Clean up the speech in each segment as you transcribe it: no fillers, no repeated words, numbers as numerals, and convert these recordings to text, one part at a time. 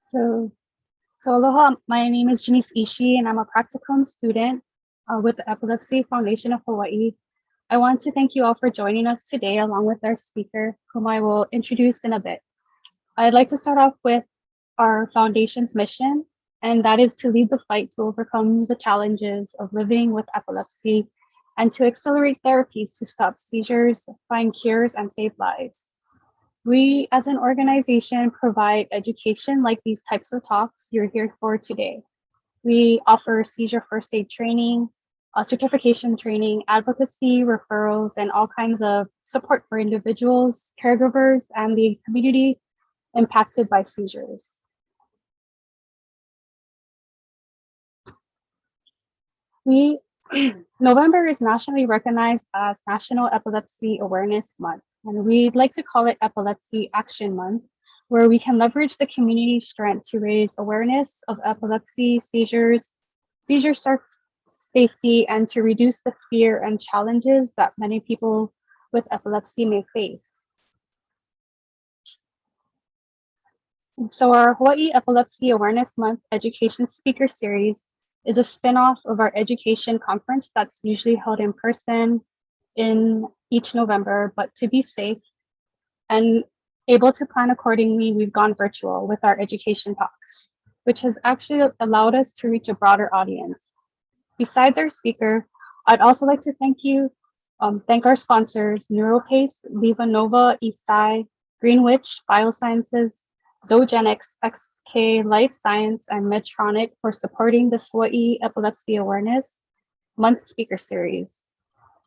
So, so aloha, my name is Janice Ishii, and I'm a practicum student with the Epilepsy Foundation of Hawaii. I want to thank you all for joining us today, along with our speaker, whom I will introduce in a bit. I'd like to start off with our foundation's mission, and that is to lead the fight to overcome the challenges of living with epilepsy and to accelerate therapies to stop seizures, find cures, and save lives. We, as an organization, provide education like these types of talks you're here for today. We offer seizure first aid training, certification training, advocacy, referrals, and all kinds of support for individuals, caregivers, and the community impacted by seizures. November is nationally recognized as National Epilepsy Awareness Month, and we'd like to call it Epilepsy Action Month, where we can leverage the community strength to raise awareness of epilepsy, seizures, seizure safety, and to reduce the fear and challenges that many people with epilepsy may face. So our Hawaii Epilepsy Awareness Month Education Speaker Series is a spinoff of our education conference that's usually held in person in each November, but to be safe and able to plan accordingly, we've gone virtual with our education talks, which has actually allowed us to reach a broader audience. Besides our speaker, I'd also like to thank our sponsors, NeuroPace, LivaNova, Eastside, Greenwich, Biosciences, Zogenix, XK Life Science, and Medtronic for supporting this Hawaii Epilepsy Awareness Month Speaker Series.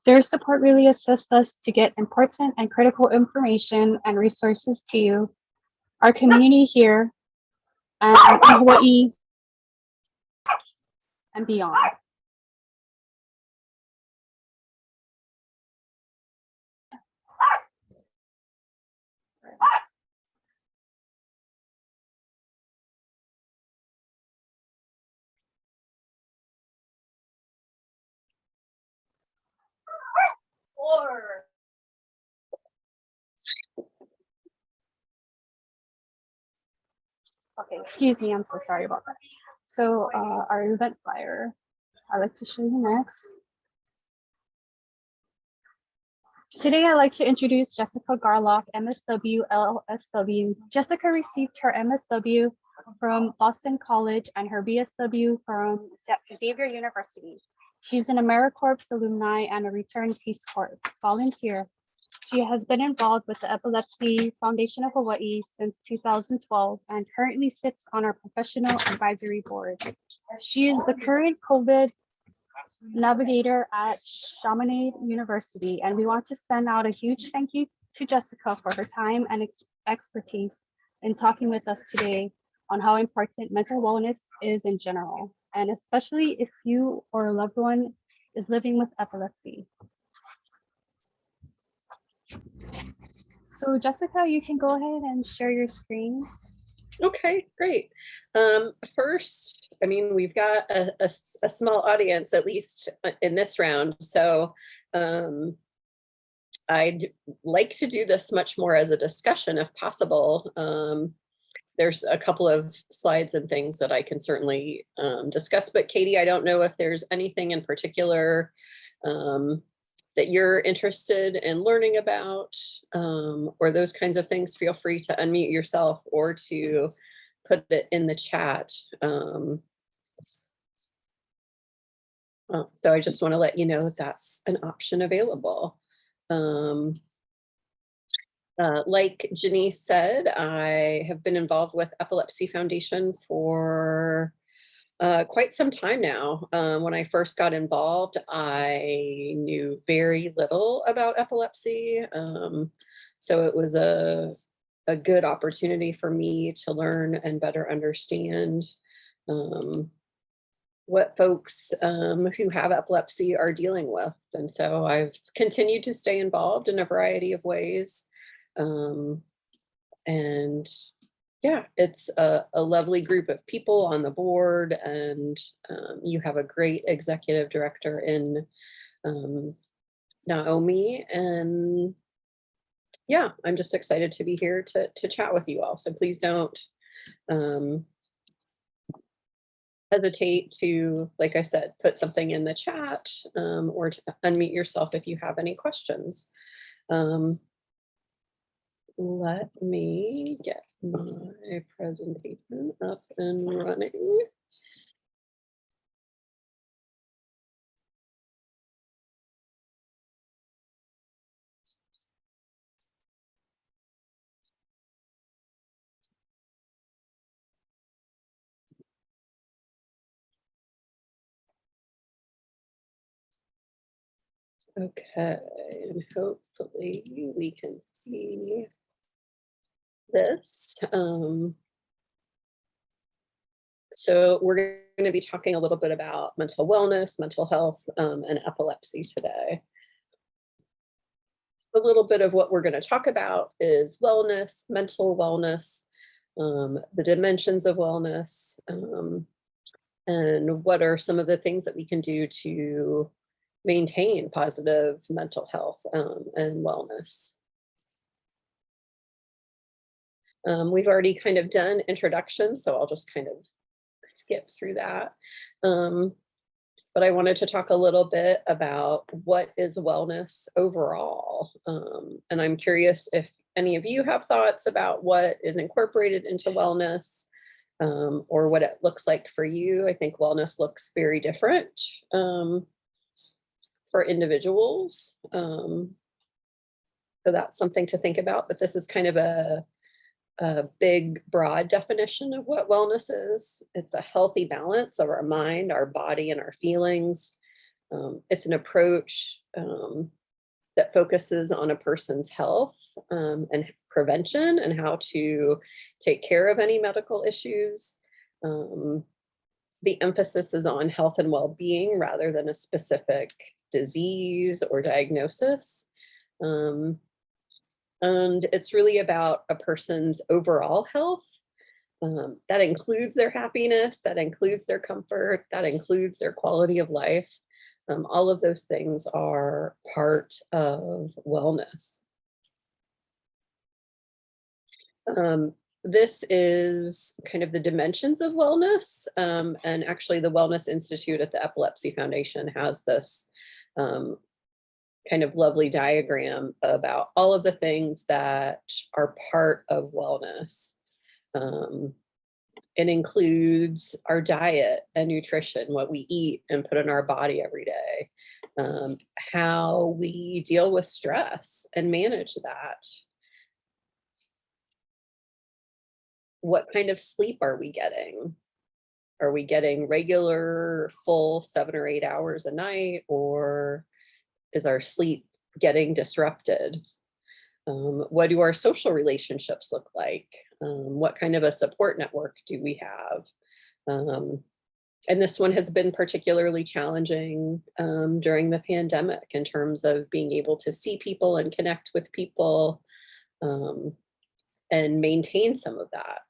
Their support really assists us to get important and critical information and resources to you, our community here, and in Hawaii and beyond. Okay, excuse me, I'm so sorry about that. So our event flyer, I'd like to show you next. Today, I'd like to introduce Jessica Garlock, MSW, LSW. Jessica received her MSW from Boston College and her BSW from Xavier University. She's an AmeriCorps alumni and a returned Peace Corps volunteer. She has been involved with the Epilepsy Foundation of Hawaii since 2012 and currently sits on our professional advisory board. She is the current COVID navigator at Chaminade University, and we want to send out a huge thank you to Jessica for her time and expertise in talking with us today on how important mental wellness is in general, and especially if you or a loved one is living with epilepsy. So Jessica, you can go ahead and share your screen. Okay, great. First, I mean, we've got a small audience, at least in this round. So I'd like to do this much more as a discussion if possible. There's a couple of slides and things that I can certainly discuss, but Katie, I don't know if there's anything in particular that you're interested in learning about, or those kinds of things. Feel free to unmute yourself or to put it in the chat. So I just want to let you know that that's an option available. Like Janice said, I have been involved with Epilepsy Foundation for quite some time now. When I first got involved, I knew very little about epilepsy. So it was a good opportunity for me to learn and better understand what folks who have epilepsy are dealing with. And so I've continued to stay involved in a variety of ways. And yeah, it's a lovely group of people on the board, and you have a great executive director in Naomi. And yeah, I'm just excited to be here to chat with you all. So please don't hesitate to, like I said, put something in the chat, or to unmute yourself if you have any questions. Let me get my presentation up and running. Okay, and hopefully we can see this. So we're going to be talking a little bit about mental wellness, mental health, and epilepsy today. A little bit of what we're going to talk about is wellness, mental wellness, the dimensions of wellness, and what are some of the things that we can do to maintain positive mental health and wellness. We've already kind of done introductions, so I'll just kind of skip through that. But I wanted to talk a little bit about what is wellness overall. And I'm curious if any of you have thoughts about what is incorporated into wellness, or what it looks like for you. I think wellness looks very different for individuals. So that's something to think about, but this is kind of a big, broad definition of what wellness is. It's a healthy balance of our mind, our body, and our feelings. It's an approach that focuses on a person's health and prevention and how to take care of any medical issues. The emphasis is on health and well-being rather than a specific disease or diagnosis. And it's really about a person's overall health. That includes their happiness, that includes their comfort, that includes their quality of life. All of those things are part of wellness. This is kind of the dimensions of wellness. And actually the Wellness Institute at the Epilepsy Foundation has this kind of lovely diagram about all of the things that are part of wellness. It includes our diet and nutrition, what we eat and put in our body every day, how we deal with stress and manage that. What kind of sleep are we getting? Are we getting regular, full 7 or 8 hours a night, or is our sleep getting disrupted? What do our social relationships look like? What kind of a support network do we have? And this one has been particularly challenging during the pandemic in terms of being able to see people and connect with people, and maintain some of that.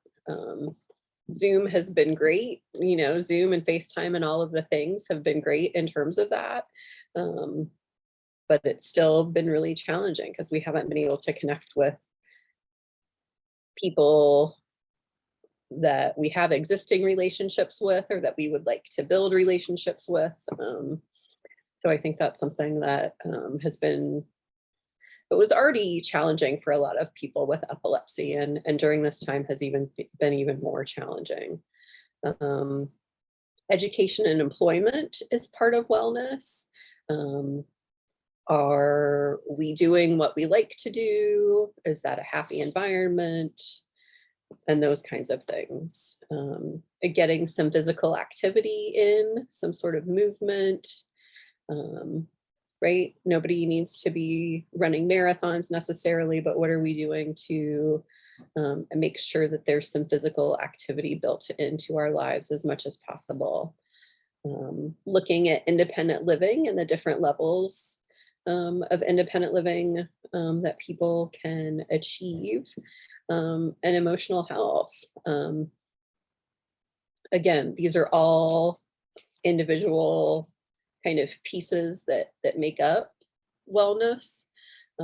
Zoom has been great, Zoom and FaceTime and all of the things have been great in terms of that. But it's still been really challenging because we haven't been able to connect with people that we have existing relationships with or that we would like to build relationships with. So I think that's something that it was already challenging for a lot of people with epilepsy, and during this time has been even more challenging. Education and employment is part of wellness. Are we doing what we like to do? Is that a happy environment? And those kinds of things. Getting some physical activity in, some sort of movement, right? Nobody needs to be running marathons necessarily, but what are we doing to make sure that there's some physical activity built into our lives as much as possible? Looking at independent living and the different levels of independent living that people can achieve, and emotional health. Again, these are all individual kind of pieces that make up wellness.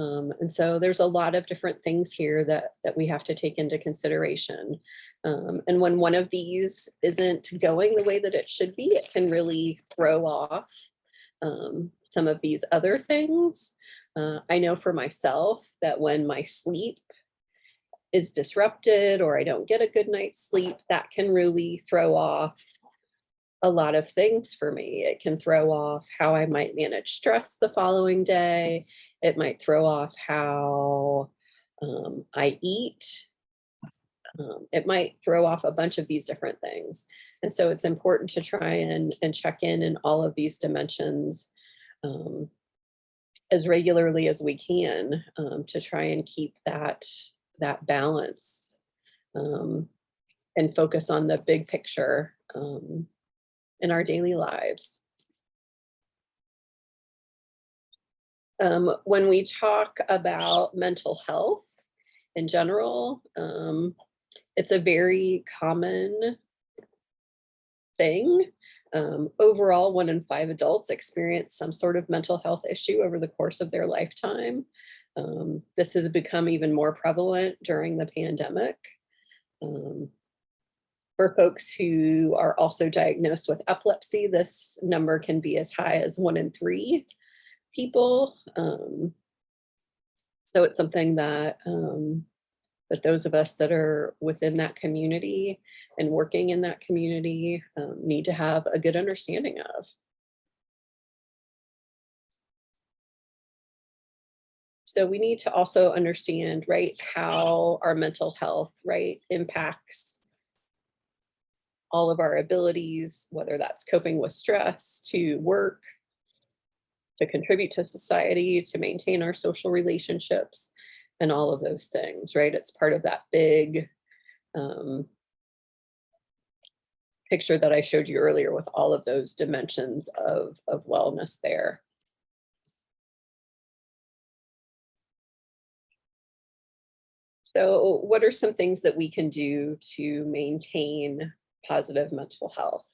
And so there's a lot of different things here that we have to take into consideration. And when one of these isn't going the way that it should be, it can really throw off some of these other things. I know for myself that when my sleep is disrupted or I don't get a good night's sleep, that can really throw off a lot of things for me. It can throw off how I might manage stress the following day. It might throw off how I eat. It might throw off a bunch of these different things. And so it's important to try and check in all of these dimensions as regularly as we can to try and keep that balance and focus on the big picture in our daily lives. When we talk about mental health in general, it's a very common thing. Overall, 1 in 5 adults experience some sort of mental health issue over the course of their lifetime. This has become even more prevalent during the pandemic. For folks who are also diagnosed with epilepsy, this number can be as high as 1 in 3 people. So it's something that that those of us that are within that community and working in that community need to have a good understanding of. So we need to also understand, right, how our mental health, right, impacts all of our abilities, whether that's coping with stress, to work, to contribute to society, to maintain our social relationships, and all of those things, right? It's part of that big picture that I showed you earlier with all of those dimensions of wellness there. So what are some things that we can do to maintain positive mental health?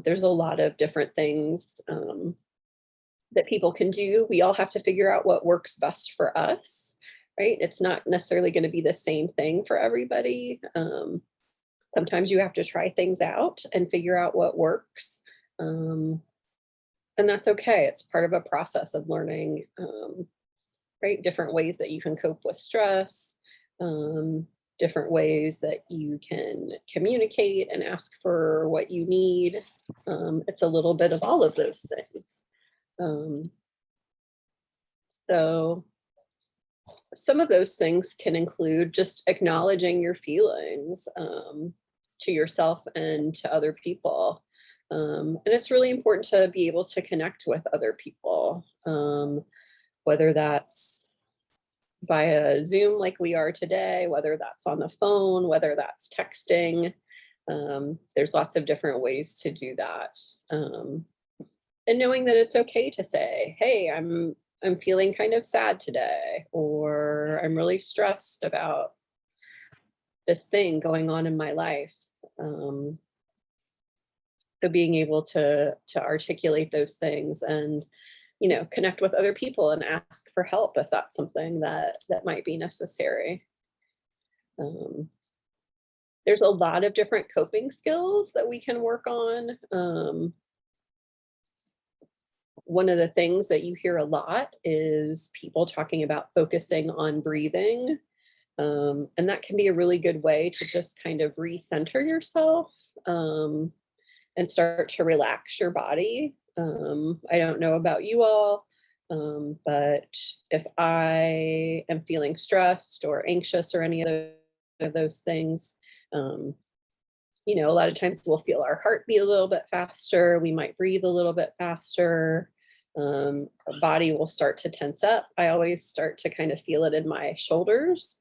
There's a lot of different things that people can do. We all have to figure out what works best for us, right? It's not necessarily going to be the same thing for everybody. Sometimes you have to try things out and figure out what works. And that's okay. It's part of a process of learning, right? Different ways that you can cope with stress, different ways that you can communicate and ask for what you need. It's a little bit of all of those things. So some of those things can include just acknowledging your feelings to yourself and to other people. And it's really important to be able to connect with other people, whether that's via Zoom like we are today, whether that's on the phone, whether that's texting. There's lots of different ways to do that. And knowing that it's okay to say, hey, I'm feeling kind of sad today, or I'm really stressed about this thing going on in my life. So being able to articulate those things and, you know, connect with other people and ask for help if that's something that might be necessary. There's a lot of different coping skills that we can work on. One of the things that you hear a lot is people talking about focusing on breathing. And that can be a really good way to just kind of recenter yourself and start to relax your body. I don't know about you all, but if I am feeling stressed or anxious or any of those things, you know, a lot of times we'll feel our heart beat a little bit faster. We might breathe a little bit faster. Our body will start to tense up. I always start to kind of feel it in my shoulders.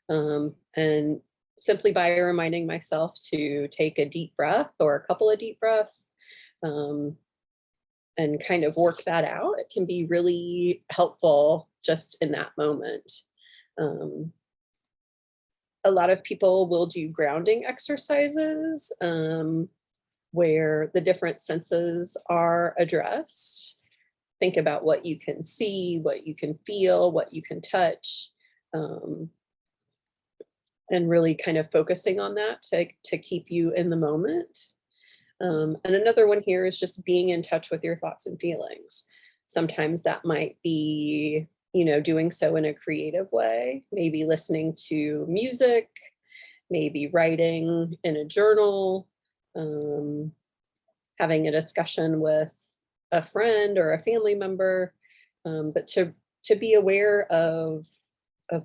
And simply by reminding myself to take a deep breath or a couple of deep breaths and kind of work that out, it can be really helpful just in that moment. A lot of people will do grounding exercises where the different senses are addressed. think about what you can see, what you can feel, what you can touch, and really kind of focusing on that to keep you in the moment. And another one here is just being in touch with your thoughts and feelings. Sometimes that might be, doing so in a creative way, maybe listening to music, maybe writing in a journal, having a discussion with a friend or a family member, but to be aware of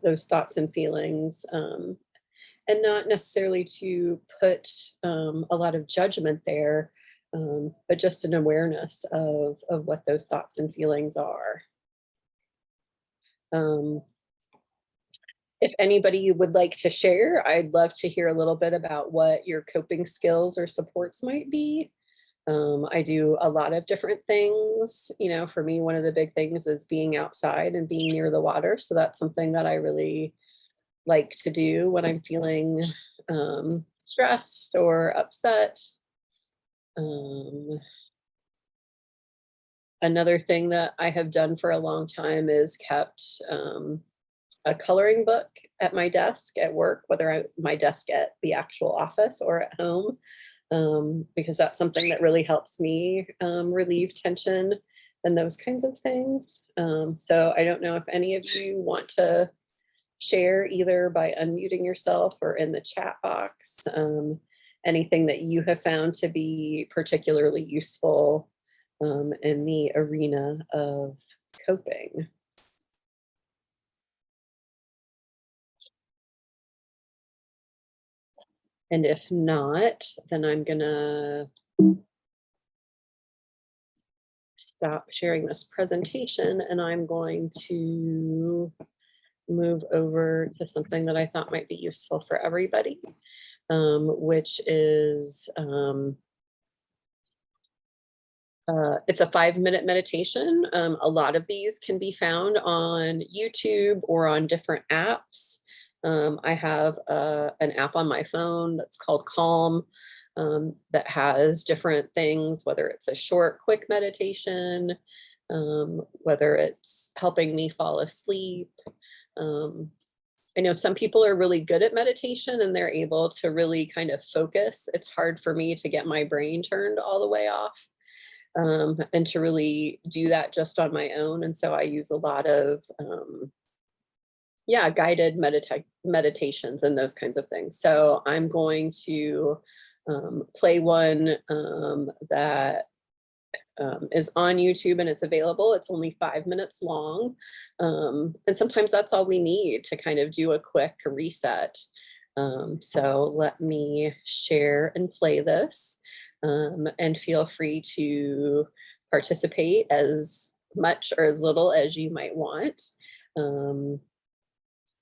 those thoughts and feelings, and not necessarily to put a lot of judgment there, but just an awareness of what those thoughts and feelings are. If anybody would like to share, I'd love to hear a little bit about what your coping skills or supports might be. I do a lot of different things. For me, one of the big things is being outside and being near the water. So that's something that I really like to do when I'm feeling stressed or upset. Another thing that I have done for a long time is kept a coloring book at my desk at work, whether my desk at the actual office or at home, because that's something that really helps me relieve tension and those kinds of things. So I don't know if any of you want to share either by unmuting yourself or in the chat box, anything that you have found to be particularly useful in the arena of coping. And if not, then I'm gonna stop sharing this presentation and I'm going to move over to something that I thought might be useful for everybody, which is it's a 5-minute meditation. A lot of these can be found on YouTube or on different apps. I have an app on my phone that's called Calm, that has different things, whether it's a short, quick meditation, whether it's helping me fall asleep. I know some people are really good at meditation and they're able to really kind of focus. It's hard for me to get my brain turned all the way off, and to really do that just on my own. And so I use a lot of guided meditations and those kinds of things. So I'm going to play one that is on YouTube and it's available. It's only 5 minutes long. And sometimes that's all we need to kind of do a quick reset. So let me share and play this, and feel free to participate as much or as little as you might want.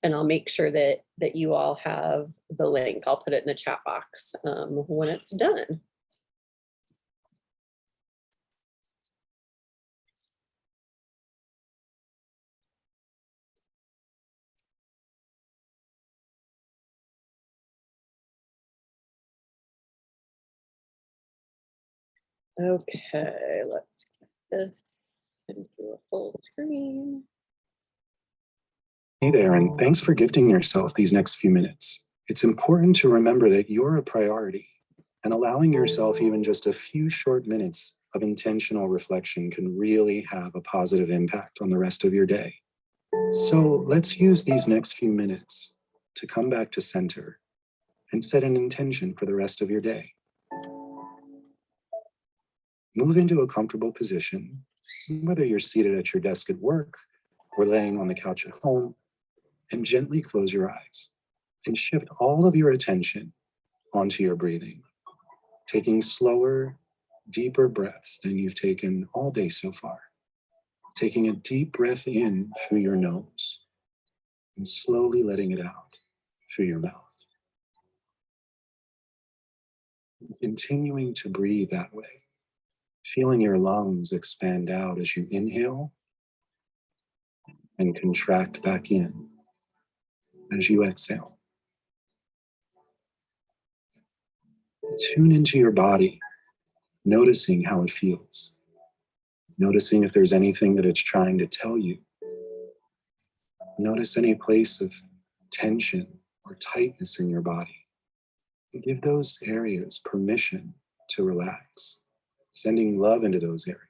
And I'll make sure that you all have the link. I'll put it in the chat box when it's done. Okay, let's get this into a full screen. Hey there, and thanks for gifting yourself these next few minutes. It's important to remember that you're a priority, and allowing yourself even just a few short minutes of intentional reflection can really have a positive impact on the rest of your day. So let's use these next few minutes to come back to center and set an intention for the rest of your day. Move into a comfortable position, whether you're seated at your desk at work or laying on the couch at home, and gently close your eyes and shift all of your attention onto your breathing, taking slower, deeper breaths than you've taken all day so far. Taking a deep breath in through your nose and slowly letting it out through your mouth. Continuing to breathe that way, feeling your lungs expand out as you inhale and contract back in as you exhale. Tune into your body, noticing how it feels. noticing if there's anything that it's trying to tell you. Notice any place of tension or tightness in your body. And give those areas permission to relax, sending love into those areas.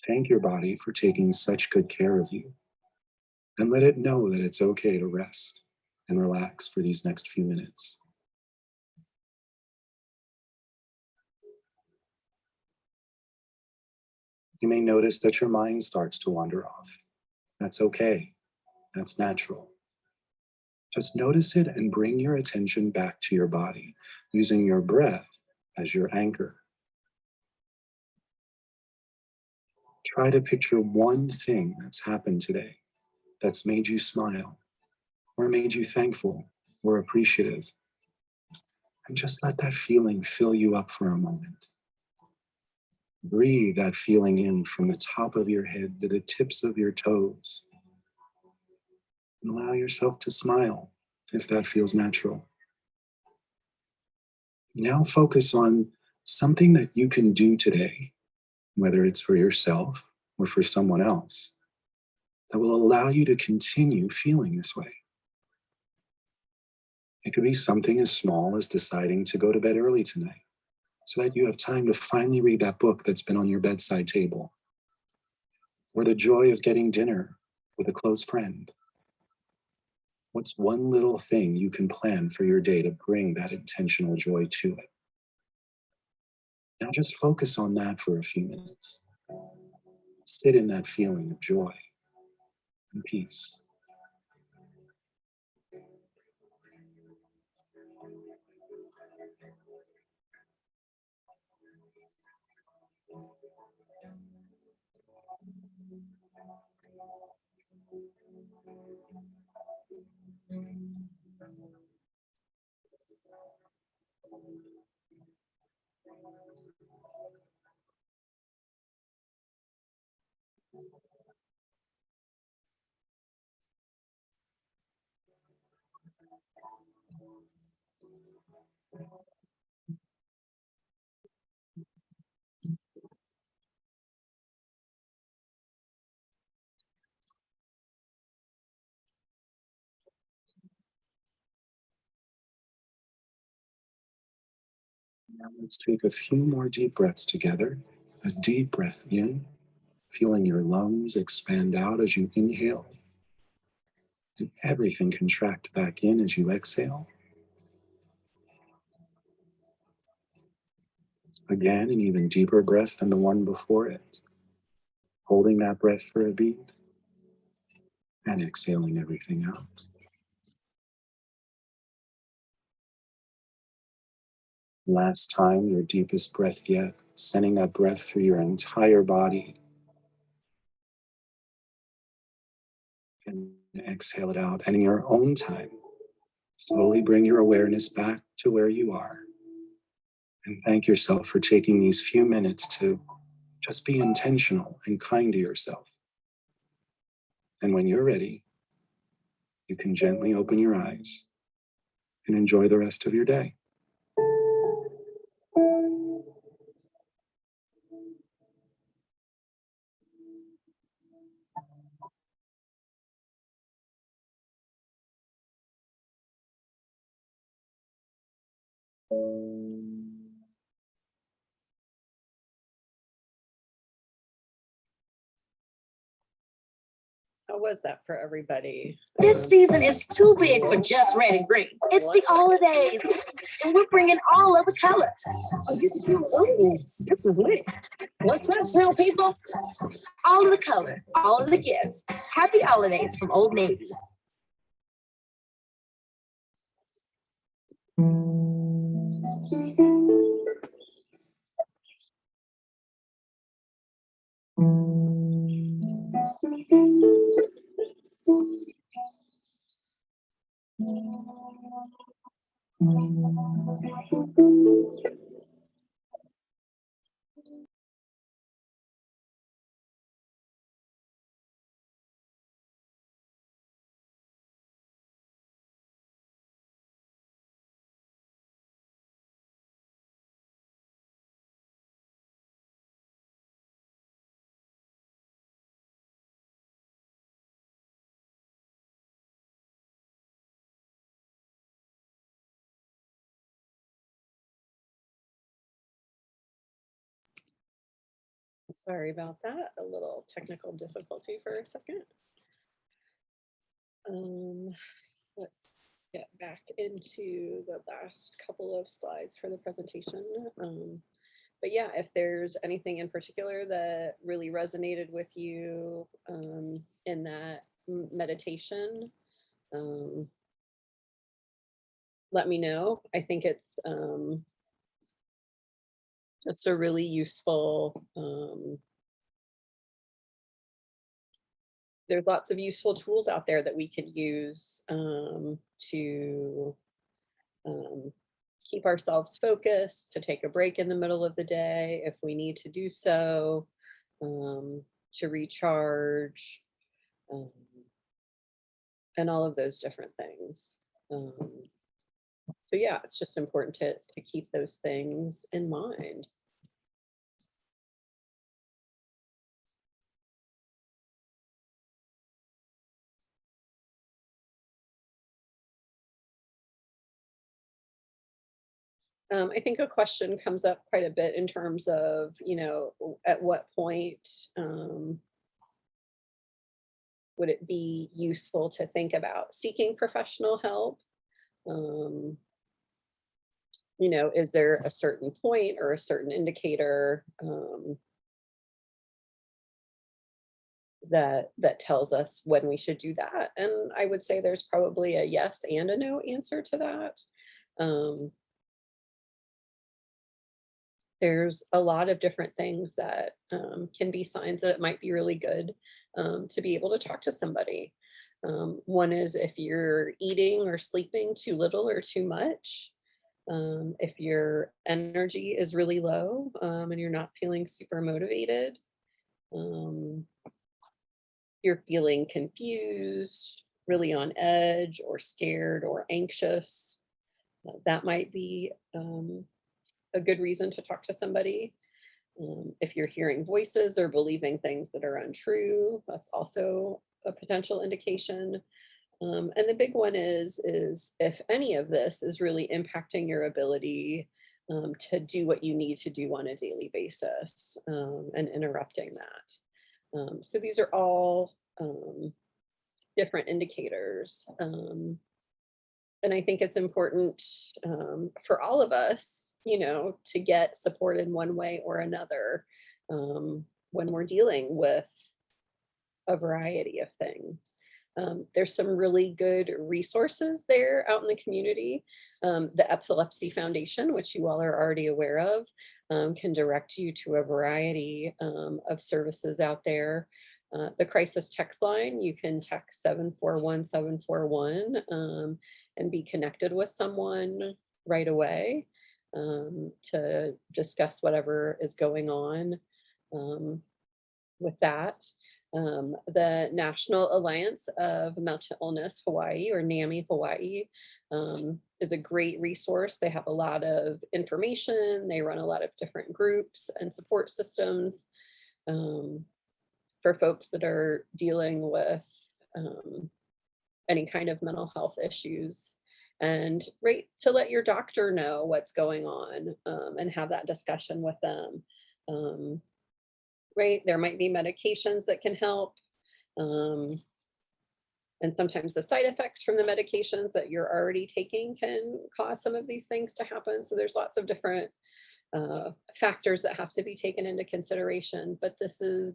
Thank your body for taking such good care of you, and let it know that it's okay to rest and relax for these next few minutes. You may notice that your mind starts to wander off. That's okay. That's natural. Just notice it and bring your attention back to your body, using your breath as your anchor. Try to picture one thing that's happened today that's made you smile, or made you thankful or appreciative. And just let that feeling fill you up for a moment. Breathe that feeling in from the top of your head to the tips of your toes. And allow yourself to smile if that feels natural. Now focus on something that you can do today, whether it's for yourself or for someone else, that will allow you to continue feeling this way. It could be something as small as deciding to go to bed early tonight so that you have time to finally read that book that's been on your bedside table, or the joy of getting dinner with a close friend. What's one little thing you can plan for your day to bring that intentional joy to it? Now just focus on that for a few minutes. Sit in that feeling of joy and peace. Now let's take a few more deep breaths together. A deep breath in, feeling your lungs expand out as you inhale, and everything contract back in as you exhale. Again, an even deeper breath than the one before it. Holding that breath for a beat and exhaling everything out. Last time, your deepest breath yet, sending that breath through your entire body. And exhale it out. And in your own time, slowly bring your awareness back to where you are. And thank yourself for taking these few minutes to just be intentional and kind to yourself. And when you're ready, you can gently open your eyes and enjoy the rest of your day. How was that for everybody? This season is too big for just red and green. It's the holidays, and we're bringing all of the color. Oh, you can do this. This is lit. What's up, snow people? All of the color, all of the gifts. Happy holidays from Old Navy. Sorry about that. A little technical difficulty for a second. Let's get back into the last couple of slides for the presentation. But yeah, if there's anything in particular that really resonated with you in that meditation, let me know. I think it's just a really useful, there's lots of useful tools out there that we can use to keep ourselves focused, to take a break in the middle of the day if we need to do so, to recharge, and all of those different things. So yeah, it's just important to keep those things in mind. I think a question comes up quite a bit in terms of, at what point would it be useful to think about seeking professional help? Is there a certain point or a certain indicator that tells us when we should do that? And I would say there's probably a yes and a no answer to that. There's a lot of different things that can be signs that it might be really good to be able to talk to somebody. One is if you're eating or sleeping too little or too much. If your energy is really low and you're not feeling super motivated. You're feeling confused, really on edge or scared or anxious. That might be a good reason to talk to somebody. If you're hearing voices or believing things that are untrue, that's also a potential indication. And the big one is if any of this is really impacting your ability to do what you need to do on a daily basis and interrupting that. So these are all different indicators. And I think it's important for all of us, to get support in one way or another when we're dealing with a variety of things. There's some really good resources there out in the community. The Epilepsy Foundation, which you all are already aware of, can direct you to a variety of services out there. The crisis text line, you can text 741-741 and be connected with someone right away to discuss whatever is going on with that. The National Alliance of Mental Illness Hawaii, or NAMI Hawaii, is a great resource. They have a lot of information. They run a lot of different groups and support systems for folks that are dealing with any kind of mental health issues. And to let your doctor know what's going on and have that discussion with them. There might be medications that can help. And sometimes the side effects from the medications that you're already taking can cause some of these things to happen. So there's lots of different factors that have to be taken into consideration. But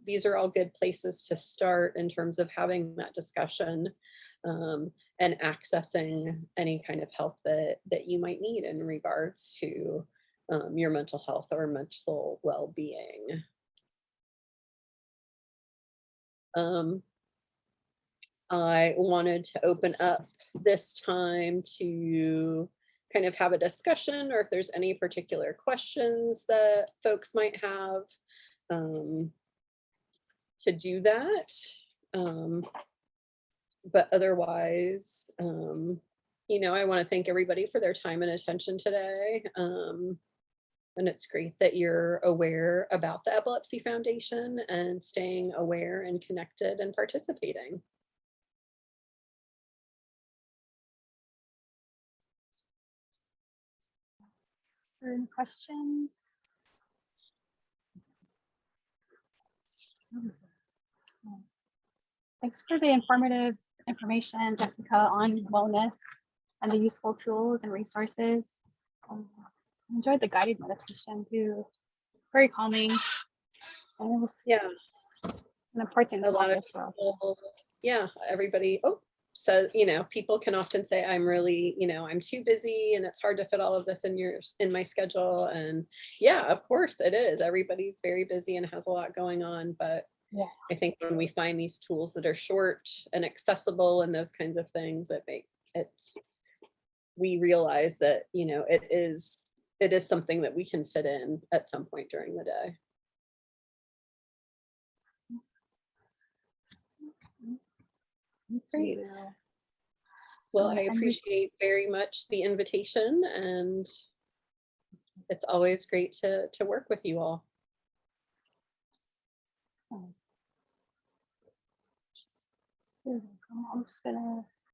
these are all good places to start in terms of having that discussion and accessing any kind of help that you might need in regards to your mental health or mental well-being. I wanted to open up this time to kind of have a discussion, or if there's any particular questions that folks might have to do that. But otherwise, I want to thank everybody for their time and attention today. And it's great that you're aware about the Epilepsy Foundation and staying aware and connected and participating. Any questions? Thanks for the informative information, Jessica, on wellness and the useful tools and resources. I enjoyed the guided meditation too. Very calming. And it was Yeah, an important a lot of topic for us. people, yeah, everybody, so, you know, people can often say, I'm really, you know, I'm too busy and it's hard to fit all of this in my schedule. And yeah, of course it is. Everybody's very busy and has a lot going on. But Yeah. I think when we find these tools that are short and accessible and those kinds of things, we realize that, you know, it is something that we can fit in at some point during the day. Great. Yeah. Well, So, I and we- appreciate very much the invitation, and it's always great to work with you all. I'm just gonna